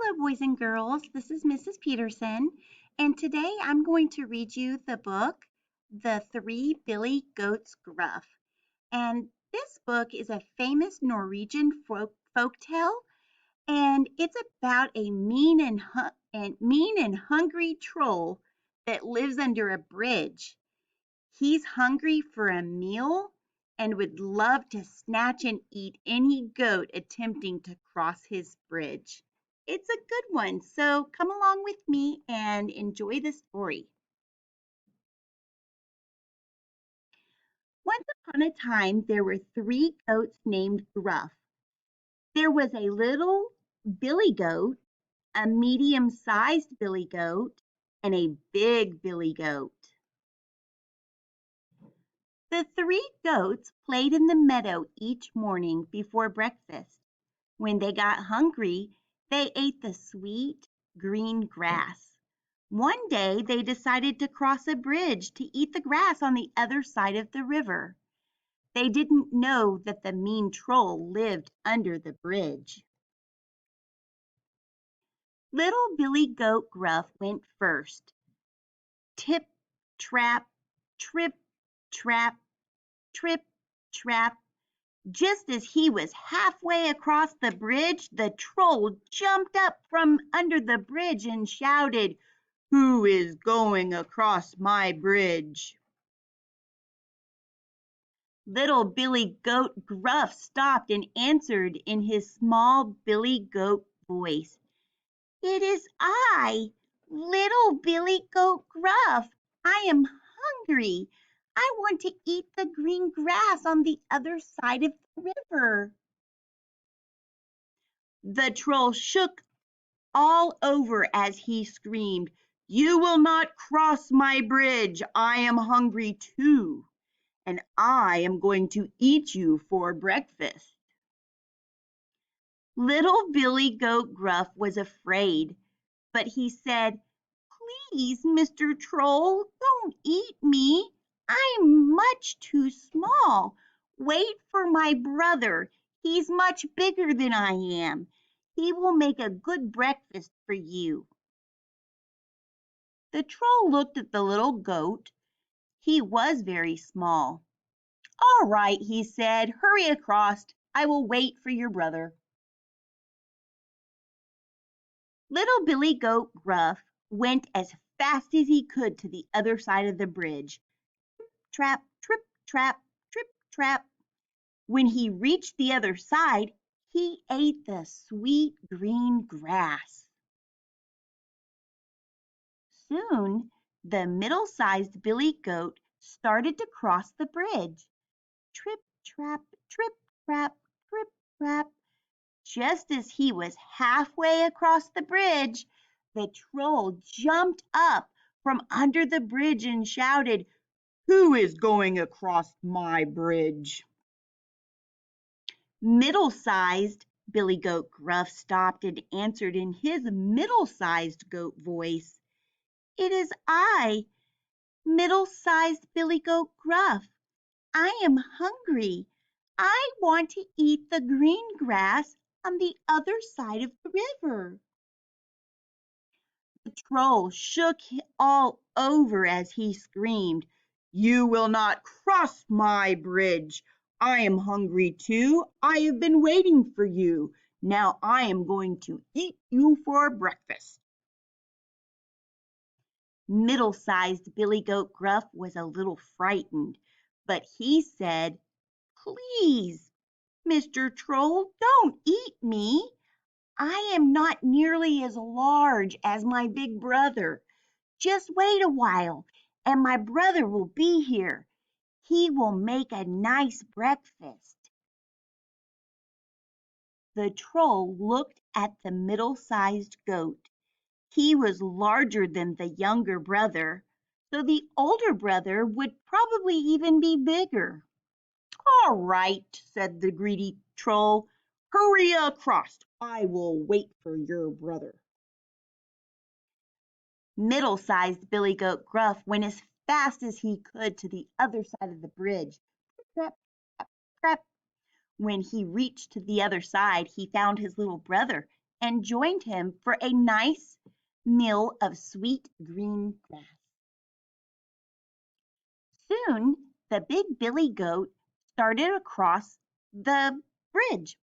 Hello, boys and girls. This is Mrs. Peterson, and today I'm going to read you the book, The Three Billy Goats Gruff. And this book is a famous Norwegian folk tale, and it's about a mean and hungry troll that lives under a bridge. He's hungry for a meal and would love to snatch and eat any goat attempting to cross his bridge. It's a good one, so come along with me and enjoy the story. Once upon a time, there were three goats named Gruff. There was a little billy goat, a medium-sized billy goat, and a big billy goat. The three goats played in the meadow each morning before breakfast. When they got hungry, they ate the sweet, green grass. One day they decided to cross a bridge to eat the grass on the other side of the river. They didn't know that the mean troll lived under the bridge. Little Billy Goat Gruff went first. Tip, trap, trip, trap, trip, trap. Just as he was halfway across the bridge, the troll jumped up from under the bridge and shouted, "Who is going across my bridge?" Little Billy Goat Gruff stopped and answered in his small Billy Goat voice, "It is I, Little Billy Goat Gruff. I am hungry. I want to eat the green grass on the other side of the river." The troll shook all over as he screamed, "You will not cross my bridge. I am hungry too, and I am going to eat you for breakfast." Little Billy Goat Gruff was afraid, but he said, "Please, Mr. Troll, don't eat me. I'm much too small. Wait for my brother. He's much bigger than I am. He will make a good breakfast for you." The troll looked at the little goat. He was very small. "All right," he said, "hurry across. I will wait for your brother." Little Billy Goat Gruff went as fast as he could to the other side of the bridge. Trap, trip, trap, trip, trap. When he reached the other side, he ate the sweet green grass. Soon, the middle-sized billy goat started to cross the bridge. Trip, trap, trip, trap, trip, trap. Just as he was halfway across the bridge, the troll jumped up from under the bridge and shouted, "Who is going across my bridge?" Middle-sized Billy Goat Gruff stopped and answered in his middle-sized goat voice, "It is I, middle-sized Billy Goat Gruff. I am hungry. I want to eat the green grass on the other side of the river." The troll shook all over as he screamed, "You will not cross my bridge. I am hungry too. I have been waiting for you. Now I am going to eat you for breakfast." Middle-sized Billy Goat Gruff was a little frightened, but he said, "Please, Mr. Troll, don't eat me. I am not nearly as large as my big brother. Just wait a while, and my brother will be here. He will make a nice breakfast." The troll looked at the middle-sized goat. He was larger than the younger brother, so the older brother would probably even be bigger. "All right," said the greedy troll. "Hurry across. I will wait for your brother." Middle-sized Billy Goat Gruff went as fast as he could to the other side of the bridge. Trap, trap, trap. When he reached to the other side, he found his little brother and joined him for a nice meal of sweet green grass. Soon the big billy goat started across the bridge.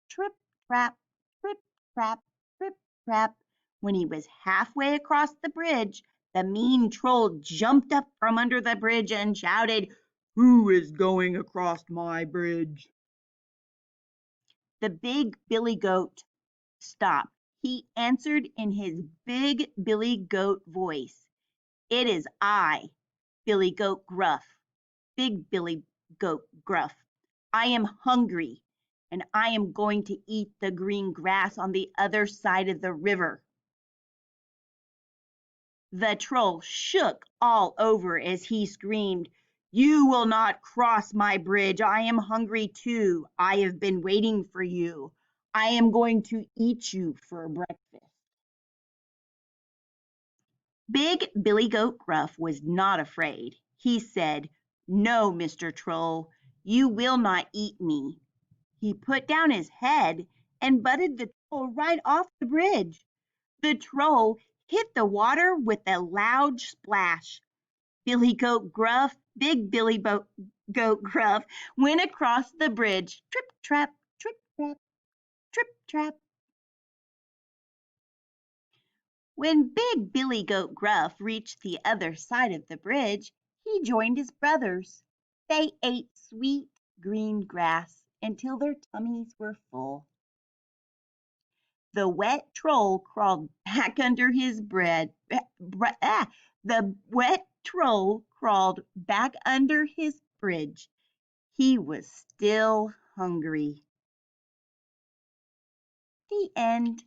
Trip, trap, trip, trap, trip, trap. When he was halfway across the bridge, the mean troll jumped up from under the bridge and shouted, "Who is going across my bridge?" The big billy goat stopped. He answered in his big billy goat voice, "It is I, Billy Goat Gruff, Big Billy Goat Gruff. I am hungry, and I am going to eat the green grass on the other side of the river." The troll shook all over as he screamed, "You will not cross my bridge. I am hungry too. I have been waiting for you. I am going to eat you for breakfast." Big Billy Goat Gruff was not afraid. He said, "No, Mr. Troll, you will not eat me." He put down his head and butted the troll right off the bridge. The troll hit the water with a loud splash. Billy Goat Gruff, Big Billy Goat Gruff went across the bridge. Trip, trap, trip, trap, trip, trap. When Big Billy Goat Gruff reached the other side of the bridge, he joined his brothers. They ate sweet green grass until their tummies were full. The wet troll crawled back under his the wet troll crawled back under his bridge. He was still hungry. The end.